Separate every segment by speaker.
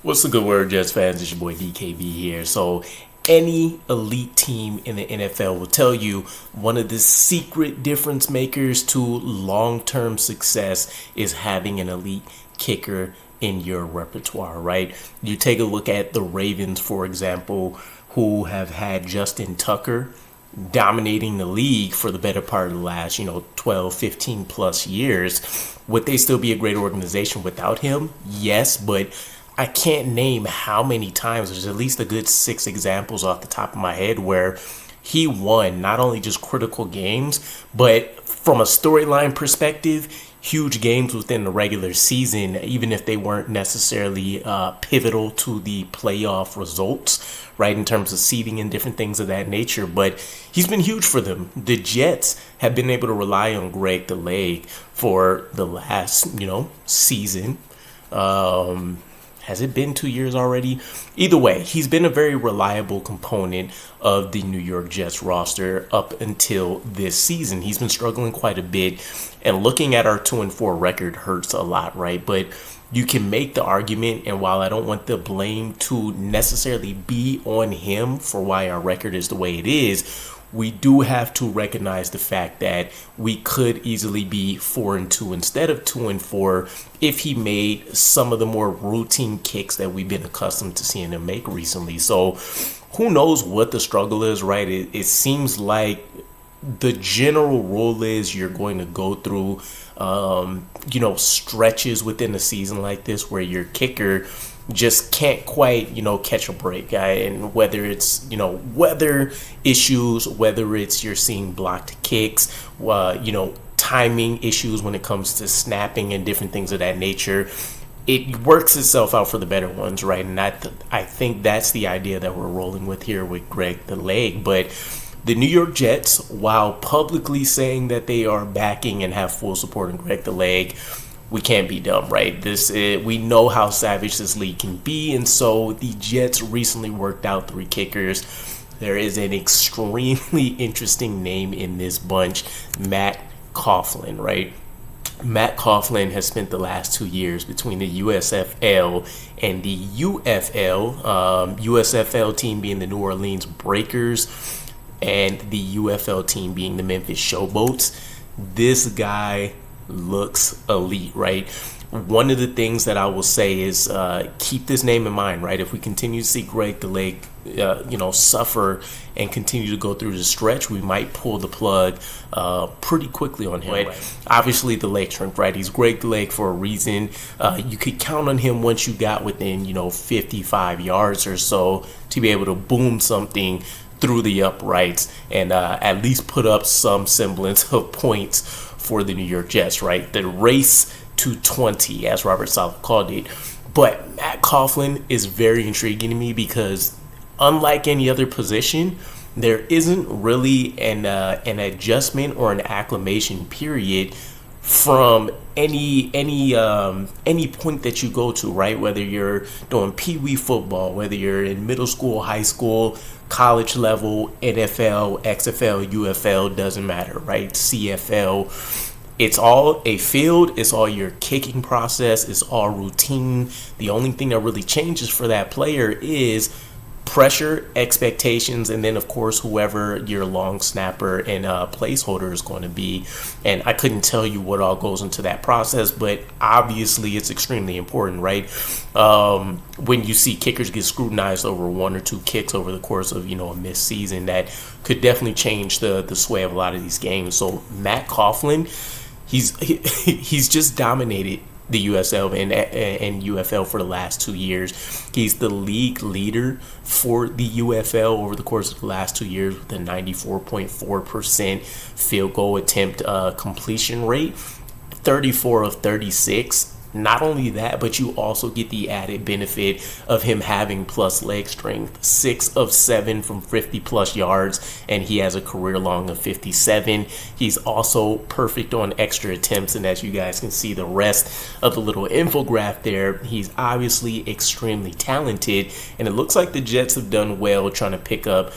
Speaker 1: What's the good word, Jets fans? It's your boy DKB here. So, any elite team in the NFL will tell you one of the secret difference makers to long-term success is having an elite kicker in your repertoire, right? You take a look at the Ravens, for example, who have had Justin Tucker dominating the league for the better part of the last, 12, 15 plus years. Would they still be a great organization without him? Yes, but I can't name how many times. There's at least a good 6 examples off the top of my head where he won not only just critical games, but from a storyline perspective, huge games within the regular season, even if they weren't necessarily pivotal to the playoff results, right, in terms of seeding and different things of that nature. But he's been huge for them. The Jets have been able to rely on Greg Zuerlein for the last, season. Has it been 2 years already? Either way, he's been a very reliable component of the New York Jets roster up until this season. He's been struggling quite a bit, and looking at our 2-4 record hurts a lot, right? But you can make the argument, and while I don't want the blame to necessarily be on him for why our record is the way it is, we do have to recognize the fact that we could easily be 4-2 instead of 2-4 if he made some of the more routine kicks that we've been accustomed to seeing him make recently. So who knows what the struggle is, right? It seems like the general rule is you're going to go through, stretches within a season like this where your kicker just can't quite, catch a break. And whether it's, weather issues, whether it's you're seeing blocked kicks, timing issues when it comes to snapping and different things of that nature, it works itself out for the better ones, right? And I think that's the idea that we're rolling with here with Greg Zuerlein. But the New York Jets, while publicly saying that they are backing and have full support in Greg Zuerlein, we can't be dumb, right? We know how savage this league can be, and so the Jets recently worked out 3 kickers. There is an extremely interesting name in this bunch, Matt Coghlin, right? Matt Coghlin has spent the last 2 years between the USFL and the UFL. USFL team being the New Orleans Breakers, and the UFL team being the Memphis Showboats. This guy looks elite, right? One of the things that I will say is keep this name in mind, right? If we continue to see Greg Zuerlein, suffer and continue to go through the stretch, we might pull the plug pretty quickly on him. Right? Obviously, the leg strength, right? He's Greg Zuerlein for a reason. You could count on him once you got within, 55 yards or so to be able to boom something through the uprights and at least put up some semblance of points for the New York Jets, right? The race to 20, as Robert Saleh called it. But Matt Coghlin is very intriguing to me because unlike any other position, there isn't really an adjustment or an acclimation period from any point that you go to, right? Whether you're doing pee-wee football, whether you're in middle school, high school, college level, NFL, XFL, UFL, doesn't matter, right? CFL, it's all a field, it's all your kicking process, it's all routine. The only thing that really changes for that player is pressure, expectations, and then of course whoever your long snapper and placeholder is going to be. And I couldn't tell you what all goes into that process, but obviously it's extremely important, right? When you see kickers get scrutinized over 1 or 2 kicks over the course of a missed season, that could definitely change the sway of a lot of these games. So Matt Coghlin, he's just dominated the USL and UFL for the last 2 years. He's the league leader for the UFL over the course of the last 2 years with a 94.4% field goal attempt completion rate, 34 of 36. Not only that, but you also get the added benefit of him having plus leg strength, 6 of 7 from 50 plus yards, and he has a career long of 57. He's also perfect on extra attempts, and as you guys can see the rest of the little infograph there, he's obviously extremely talented, and it looks like the Jets have done well trying to pick up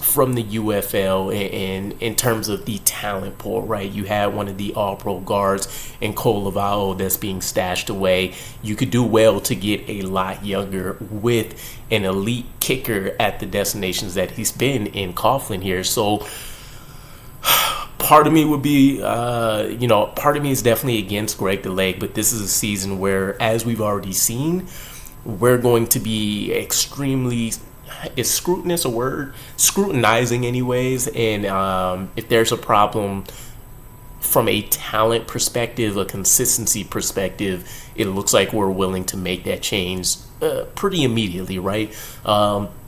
Speaker 1: from the UFL in terms of the talent pool, right? You had one of the all-pro guards in Cole Lavallo that's being stashed away. You could do well to get a lot younger with an elite kicker at the destinations that he's been in Coghlin here. So part of me would be, part of me is definitely against Greg the Leg, but this is a season where, as we've already seen, we're going to be extremely, is scrutinous a word? Scrutinizing anyways, and if there's a problem from a talent perspective, a consistency perspective, it looks like we're willing to make that change pretty immediately, right?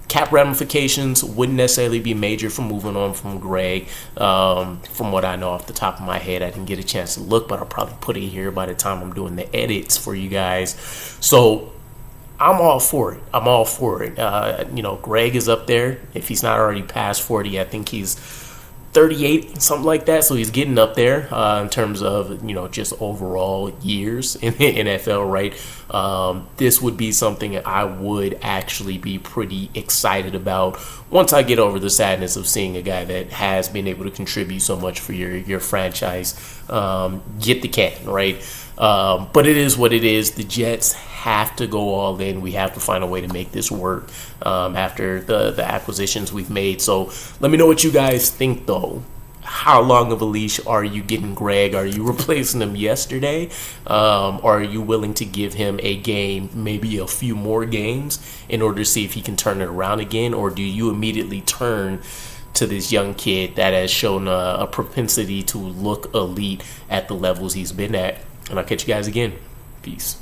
Speaker 1: Cap ramifications wouldn't necessarily be major for moving on from Greg. From what I know off the top of my head, I didn't get a chance to look, but I'll probably put it here by the time I'm doing the edits for you guys. So I'm all for it. Greg is up there. If he's not already past 40, I think he's 38, something like that. So he's getting up there in terms of, just overall years in the NFL, right? This would be something I would actually be pretty excited about once I get over the sadness of seeing a guy that has been able to contribute so much for your franchise get the can, right? But it is what it is. The Jets have to go all in. We have to find a way to make this work after the acquisitions we've made. So let me know what you guys think, though. How long of a leash are you getting Greg? Are you replacing him yesterday? Or are you willing to give him a game, maybe a few more games, in order to see if he can turn it around again? Or do you immediately turn to this young kid that has shown a propensity to look elite at the levels he's been at? And I'll catch you guys again. Peace.